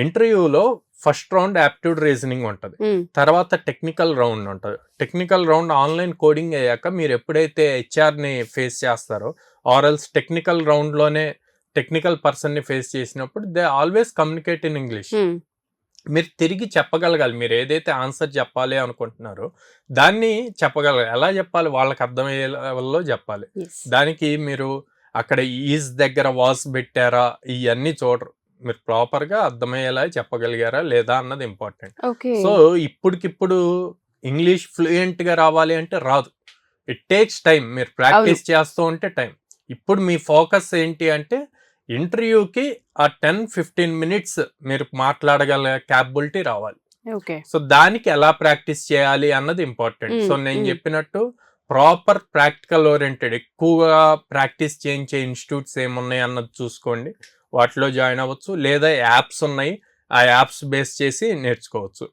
ఇంటర్వ్యూలో first round aptitude reasoning ఉంటుంది, తర్వాత టెక్నికల్ రౌండ్ ఉంటుంది. టెక్నికల్ రౌండ్ ఆన్లైన్ కోడింగ్ అయ్యాక మీరు ఎప్పుడైతే హెచ్ఆర్ని ఫేస్ చేస్తారో ఆర్ఎల్స్ టెక్నికల్ రౌండ్లోనే టెక్నికల్ పర్సన్ని ఫేస్ చేసినప్పుడు they always communicate in English. మీరు తిరిగి చెప్పగలగాలి, మీరు ఏదైతే ఆన్సర్ చెప్పాలి అనుకుంటున్నారో దాన్ని చెప్పగలగాలి. ఎలా చెప్పాలి, వాళ్ళకి అర్థమయ్యే లెవెల్లో చెప్పాలి. దానికి మీరు అక్కడ ఈజ్ దగ్గర వాస్ పెట్టారా ఇవన్నీ చూడరు, మీరు ప్రాపర్గా అర్థమయ్యేలా చెప్పగలిగారా లేదా అన్నది ఇంపార్టెంట్. సో ఇప్పటికిప్పుడు ఇంగ్లీష్ ఫ్లూయెంట్గా రావాలి అంటే రాదు, ఇట్ టేక్స్ టైం. మీరు ప్రాక్టీస్ చేస్తూ ఉంటే టైం. ఇప్పుడు మీ ఫోకస్ ఏంటి అంటే ఇంటర్వ్యూకి ఆ 10-15 మినిట్స్ మీరు మాట్లాడగల క్యాపబిలిటీ రావాలి. సో దానికి ఎలా ప్రాక్టీస్ చేయాలి అన్నది ఇంపార్టెంట్. సో నేను చెప్పినట్టు ప్రాపర్ ప్రాక్టికల్ ఓరియంటెడ్ ఎక్కువగా ప్రాక్టీస్ చేయించే ఇన్స్టిట్యూట్స్ ఏమున్నాయి అన్నది చూసుకోండి, వాటిలో జాయిన్ అవ్వచ్చు. లేదా యాప్స్ ఉన్నాయి, ఆ యాప్స్ బేస్ చేసి నేర్చుకోవచ్చు.